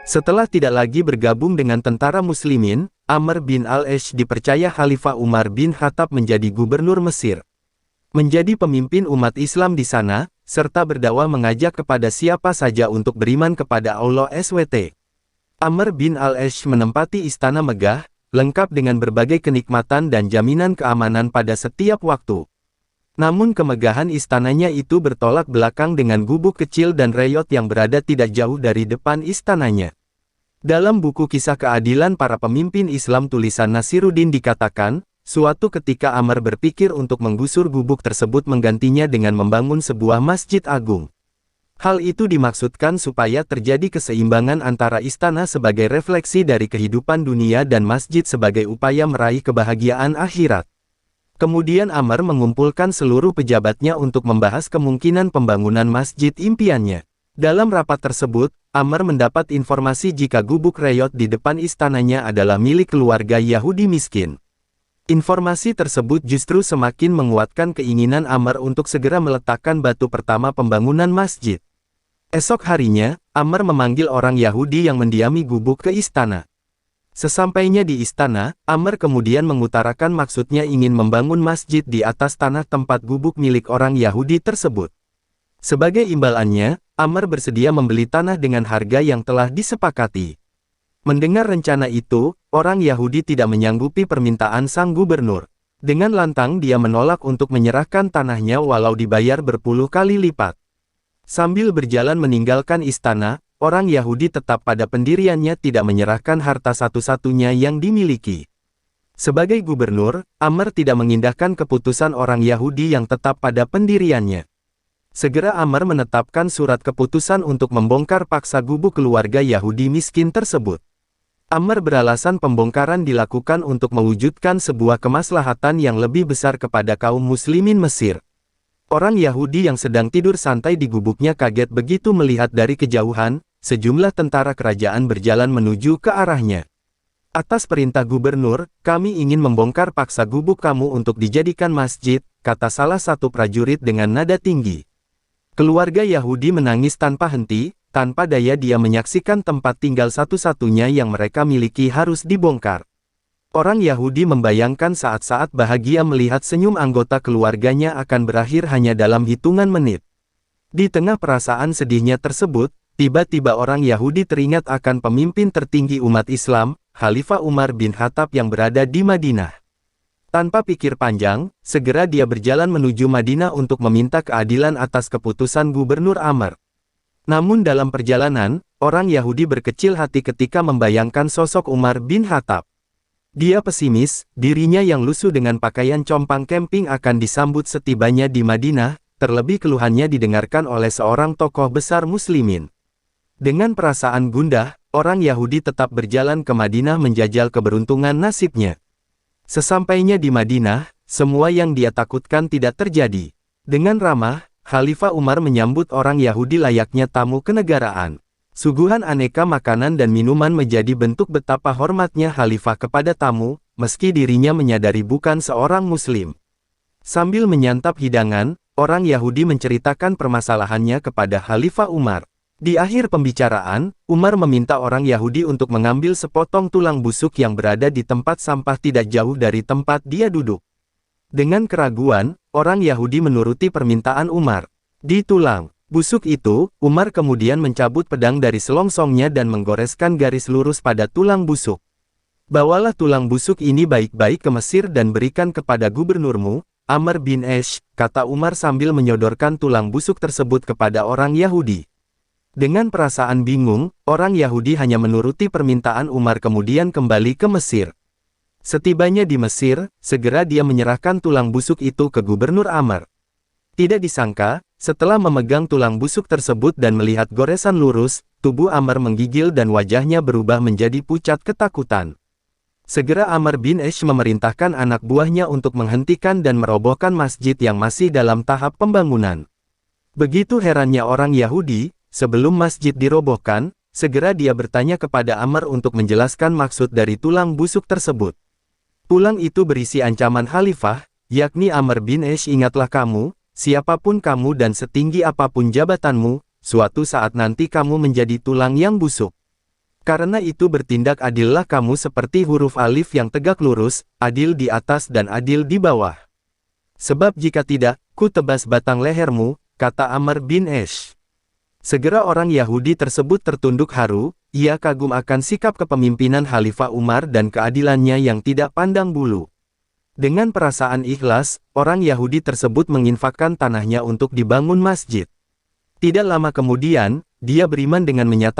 Setelah tidak lagi bergabung dengan tentara muslimin, Amr bin al-Ash dipercaya Khalifah Umar bin Khattab menjadi gubernur Mesir. Menjadi pemimpin umat Islam di sana, serta berdakwah mengajak kepada siapa saja untuk beriman kepada Allah SWT. Amr bin al-Ash menempati istana megah, lengkap dengan berbagai kenikmatan dan jaminan keamanan pada setiap waktu. Namun kemegahan istananya itu bertolak belakang dengan gubuk kecil dan reyot yang berada tidak jauh dari depan istananya. Dalam buku Kisah Keadilan Para Pemimpin Islam tulisan Nasiruddin dikatakan, suatu ketika Amr berpikir untuk menggusur gubuk tersebut menggantinya dengan membangun sebuah masjid agung. Hal itu dimaksudkan supaya terjadi keseimbangan antara istana sebagai refleksi dari kehidupan dunia dan masjid sebagai upaya meraih kebahagiaan akhirat. Kemudian Amr mengumpulkan seluruh pejabatnya untuk membahas kemungkinan pembangunan masjid impiannya. Dalam rapat tersebut, Amr mendapat informasi jika gubuk reyot di depan istananya adalah milik keluarga Yahudi miskin. Informasi tersebut justru semakin menguatkan keinginan Amr untuk segera meletakkan batu pertama pembangunan masjid. Esok harinya, Amr memanggil orang Yahudi yang mendiami gubuk ke istana. Sesampainya di istana, Amr kemudian mengutarakan maksudnya ingin membangun masjid di atas tanah tempat gubuk milik orang Yahudi tersebut. Sebagai imbalannya, Amr bersedia membeli tanah dengan harga yang telah disepakati. Mendengar rencana itu, orang Yahudi tidak menyanggupi permintaan sang gubernur. Dengan lantang dia menolak untuk menyerahkan tanahnya walau dibayar berpuluh kali lipat. Sambil berjalan meninggalkan istana, orang Yahudi tetap pada pendiriannya tidak menyerahkan harta satu-satunya yang dimiliki. Sebagai gubernur, Amr tidak mengindahkan keputusan orang Yahudi yang tetap pada pendiriannya. Segera Amr menetapkan surat keputusan untuk membongkar paksa gubuk keluarga Yahudi miskin tersebut. Amr beralasan pembongkaran dilakukan untuk mewujudkan sebuah kemaslahatan yang lebih besar kepada kaum muslimin Mesir. Orang Yahudi yang sedang tidur santai di gubuknya kaget begitu melihat dari kejauhan, sejumlah tentara kerajaan berjalan menuju ke arahnya. Atas perintah gubernur, kami ingin membongkar paksa gubuk kamu untuk dijadikan masjid, kata salah satu prajurit dengan nada tinggi. Keluarga Yahudi menangis tanpa henti, tanpa daya dia menyaksikan tempat tinggal satu-satunya yang mereka miliki harus dibongkar. Orang Yahudi membayangkan saat-saat bahagia melihat senyum anggota keluarganya akan berakhir hanya dalam hitungan menit. Di tengah perasaan sedihnya tersebut, tiba-tiba orang Yahudi teringat akan pemimpin tertinggi umat Islam, Khalifah Umar bin Khattab yang berada di Madinah. Tanpa pikir panjang, segera dia berjalan menuju Madinah untuk meminta keadilan atas keputusan Gubernur Amr. Namun dalam perjalanan, orang Yahudi berkecil hati ketika membayangkan sosok Umar bin Khattab. Dia pesimis, dirinya yang lusuh dengan pakaian compang camping akan disambut setibanya di Madinah, terlebih keluhannya didengarkan oleh seorang tokoh besar muslimin. Dengan perasaan gundah, orang Yahudi tetap berjalan ke Madinah menjajal keberuntungan nasibnya. Sesampainya di Madinah, semua yang dia takutkan tidak terjadi. Dengan ramah, Khalifah Umar menyambut orang Yahudi layaknya tamu kenegaraan. Suguhan aneka makanan dan minuman menjadi bentuk betapa hormatnya Khalifah kepada tamu, meski dirinya menyadari bukan seorang Muslim. Sambil menyantap hidangan, orang Yahudi menceritakan permasalahannya kepada Khalifah Umar. Di akhir pembicaraan, Umar meminta orang Yahudi untuk mengambil sepotong tulang busuk yang berada di tempat sampah tidak jauh dari tempat dia duduk. Dengan keraguan, orang Yahudi menuruti permintaan Umar. Di tulang busuk itu, Umar kemudian mencabut pedang dari selongsongnya dan menggoreskan garis lurus pada tulang busuk. Bawalah tulang busuk ini baik-baik ke Mesir dan berikan kepada gubernurmu, Amr bin Ash, kata Umar sambil menyodorkan tulang busuk tersebut kepada orang Yahudi. Dengan perasaan bingung, orang Yahudi hanya menuruti permintaan Umar kemudian kembali ke Mesir. Setibanya di Mesir, segera dia menyerahkan tulang busuk itu ke Gubernur Amr. Tidak disangka, setelah memegang tulang busuk tersebut dan melihat goresan lurus, tubuh Amr menggigil dan wajahnya berubah menjadi pucat ketakutan. Segera Amr bin Ash memerintahkan anak buahnya untuk menghentikan dan merobohkan masjid yang masih dalam tahap pembangunan. Begitu herannya orang Yahudi, sebelum masjid dirobohkan, segera dia bertanya kepada Amr untuk menjelaskan maksud dari tulang busuk tersebut. Tulang itu berisi ancaman Khalifah, yakni Amr bin Ash, ingatlah kamu, siapapun kamu dan setinggi apapun jabatanmu, suatu saat nanti kamu menjadi tulang yang busuk. Karena itu bertindak adillah kamu seperti huruf alif yang tegak lurus, adil di atas dan adil di bawah. Sebab jika tidak, ku tebas batang lehermu, kata Amr bin Ash. Segera orang Yahudi tersebut tertunduk haru, ia kagum akan sikap kepemimpinan Khalifah Umar dan keadilannya yang tidak pandang bulu. Dengan perasaan ikhlas, orang Yahudi tersebut menginfakkan tanahnya untuk dibangun masjid. Tidak lama kemudian, dia beriman dengan menyatakan